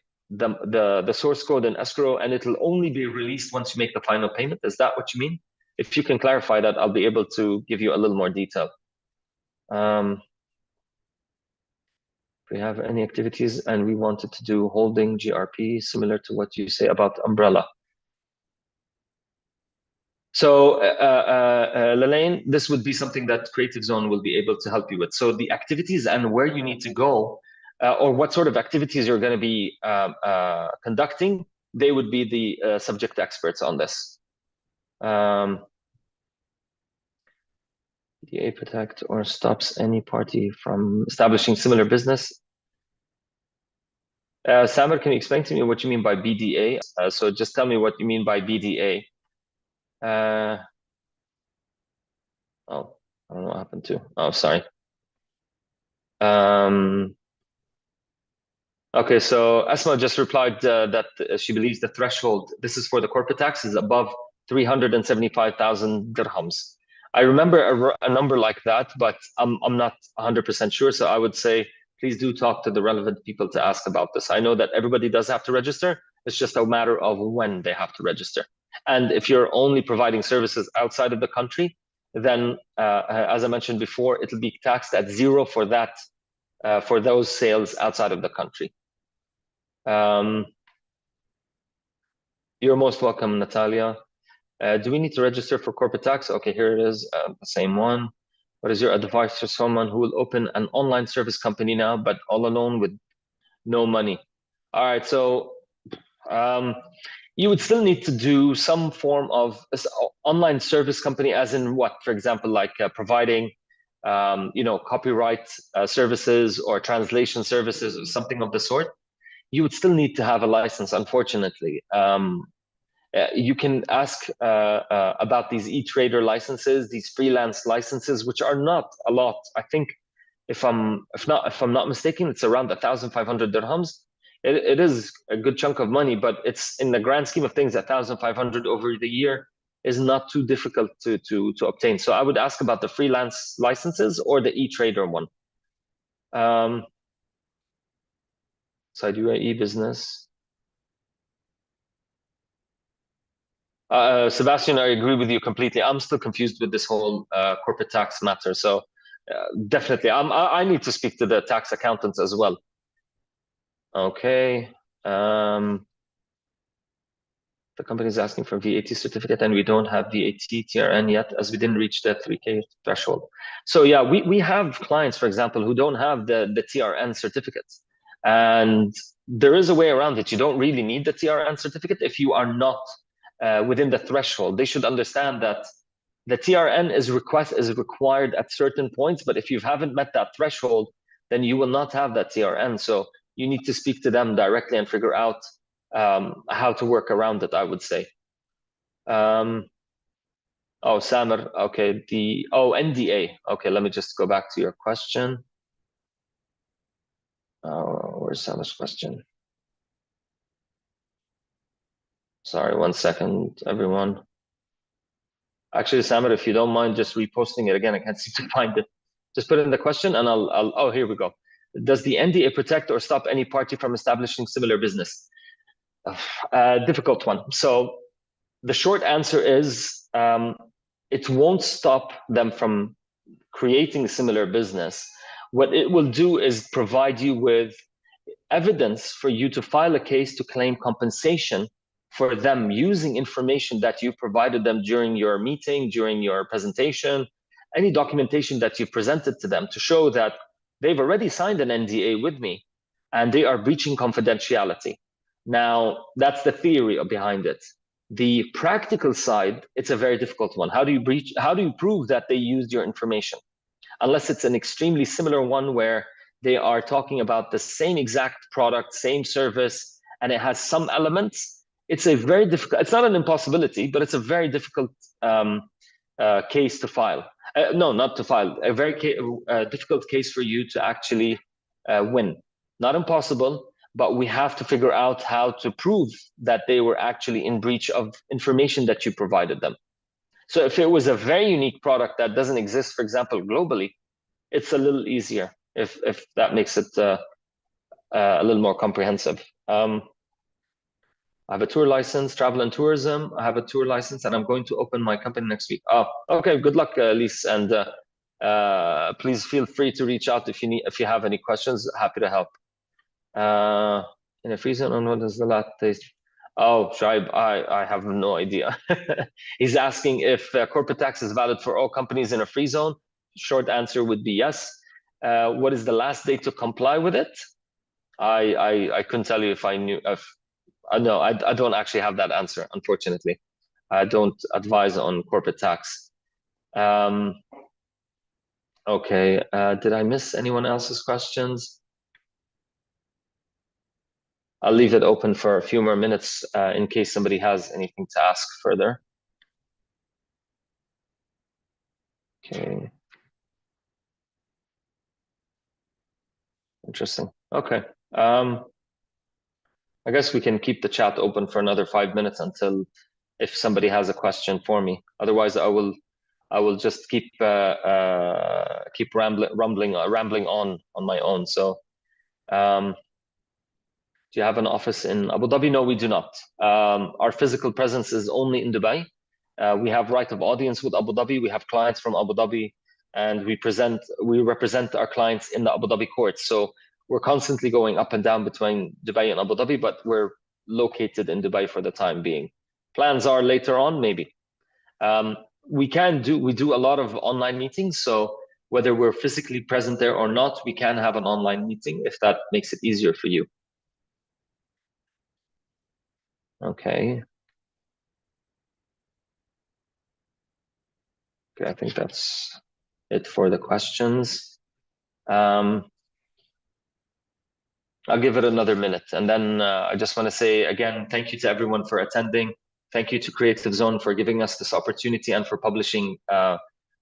source code in escrow, and it'll only be released once you make the final payment. Is that what you mean? If you can clarify that, I'll be able to give you a little more detail. If we have any activities and we wanted to do holding GRP, similar to what you say about umbrella. So Lalaine, this would be something that Creative Zone will be able to help you with. So the activities and where you need to go, or what sort of activities you're going to be conducting, they would be the subject experts on this. DA protect or stops any party from establishing similar business. Samer, can you explain to me what you mean by BDA? So just tell me what you mean by BDA. Oh, I don't know what happened to. Oh, sorry. Okay, so Asma just replied that she believes the threshold, this is for the corporate tax, is above 375,000 dirhams. I remember a number like that, but I'm not 100% sure. So I would say, please do talk to the relevant people to ask about this. I know that everybody does have to register. It's just a matter of when they have to register. And if you're only providing services outside of the country, then as I mentioned before, it'll be taxed at zero for that, for those sales outside of the country. You're most welcome, Natalia. Do we need to register for corporate tax? Okay, here it is, the same one. What is your advice for someone who will open an online service company now, but all alone with no money? All right, so you would still need to do some form of online service company, as in what? For example, like providing, copyright services or translation services or something of the sort. You would still need to have a license, unfortunately. You can ask about these e-trader licenses, these freelance licenses, which are not a lot. I think, if I'm not mistaken, it's around 1,500 dirhams. It is a good chunk of money, but it's, in the grand scheme of things, 1,500 over the year is not too difficult to obtain. So I would ask about the freelance licenses or the e-trader one. Side UAE business. Sebastian, I agree with you completely. I'm still confused with this whole corporate tax matter. So definitely, I need to speak to the tax accountants as well. Okay. The company is asking for VAT certificate, and we don't have VAT TRN yet, as we didn't reach the 3K threshold. So yeah, we have clients, for example, who don't have the TRN certificates, and there is a way around it. You don't really need the TRN certificate if you are not within the threshold. They should understand that the TRN is required at certain points, but if you haven't met that threshold, then you will not have that TRN. So you need to speak to them directly and figure out how to work around it, I would say. Oh, Samer, okay. NDA. Okay, let me just go back to your question. Where's Samer's question? Sorry, 1 second, everyone. Actually, Samer, if you don't mind just reposting it again, I can't seem to find it. Just put in the question and oh, here we go. Does the NDA protect or stop any party from establishing similar business? Difficult one. So the short answer is it won't stop them from creating a similar business. What it will do is provide you with evidence for you to file a case to claim compensation for them using information that you provided them during your meeting, during your presentation, any documentation that you presented to them to show that they've already signed an NDA with me and they are breaching confidentiality. Now, that's the theory behind it. The practical side, it's a very difficult one. How do you prove that they used your information? Unless it's an extremely similar one where they are talking about the same exact product, same service, and it has some elements. It's a very difficult, it's not an impossibility, but it's a very difficult case to file. No, not to file, a very difficult case for you to actually win. Not impossible, but we have to figure out how to prove that they were actually in breach of information that you provided them. So if it was a very unique product that doesn't exist, for example, globally, it's a little easier if that makes it a little more comprehensive. I have a tour license, travel and tourism. I have a tour license, and I'm going to open my company next week. Oh, okay. Good luck, Lise, and please feel free to reach out if you have any questions. Happy to help. In a free zone, on what is the last taste? Oh, Shaib, I have no idea. He's asking if corporate tax is valid for all companies in a free zone. Short answer would be yes. What is the last date to comply with it? I couldn't tell you if I knew. No, I don't actually have that answer, unfortunately. I don't advise on corporate tax. Okay, did I miss anyone else's questions? I'll leave it open for a few more minutes in case somebody has anything to ask further. Okay. Interesting. Okay. I guess we can keep the chat open for another 5 minutes until if somebody has a question for me. Otherwise, I will just keep rambling on my own. So, do you have an office in Abu Dhabi? No, we do not. Our physical presence is only in Dubai. We have right of audience with Abu Dhabi. We have clients from Abu Dhabi, and we represent our clients in the Abu Dhabi courts. So we're constantly going up and down between Dubai and Abu Dhabi, but we're located in Dubai for the time being. Plans are later on, maybe. We do a lot of online meetings. So whether we're physically present there or not, we can have an online meeting if that makes it easier for you. Okay. Okay, I think that's it for the questions. I'll give it another minute. And then I just want to say again, thank you to everyone for attending. Thank you to Creative Zone for giving us this opportunity and for publishing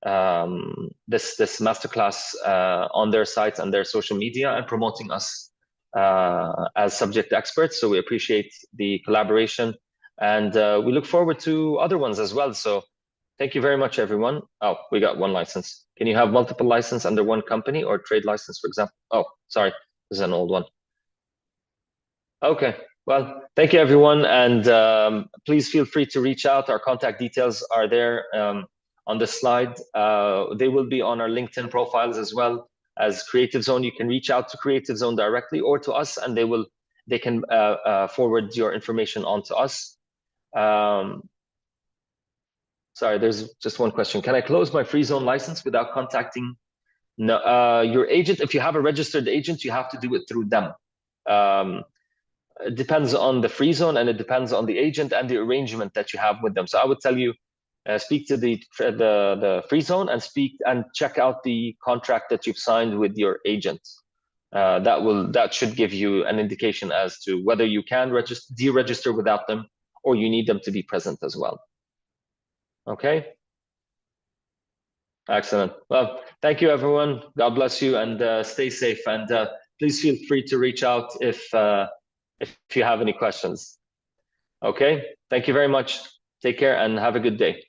this masterclass on their sites and their social media and promoting us as subject experts. So we appreciate the collaboration and we look forward to other ones as well. So thank you very much, everyone. Oh, we got one license. Can you have multiple license under one company or trade license, for example? Oh, sorry, this is an old one. Okay, well, thank you, everyone. And please feel free to reach out. Our contact details are there on the slide. They will be on our LinkedIn profiles as well as Creative Zone. You can reach out to Creative Zone directly or to us, and they can forward your information on to us. Sorry, there's just one question. Can I close my free zone license without contacting your agent? If you have a registered agent, you have to do it through them. It depends on the free zone, and it depends on the agent and the arrangement that you have with them. So I would tell you, speak to the free zone and check out the contract that you've signed with your agent. That should give you an indication as to whether you can deregister without them, or you need them to be present as well. Okay. Excellent. Well, thank you, everyone. God bless you, and stay safe. And please feel free to reach out if you have any questions. Okay. Thank you very much. Take care and have a good day.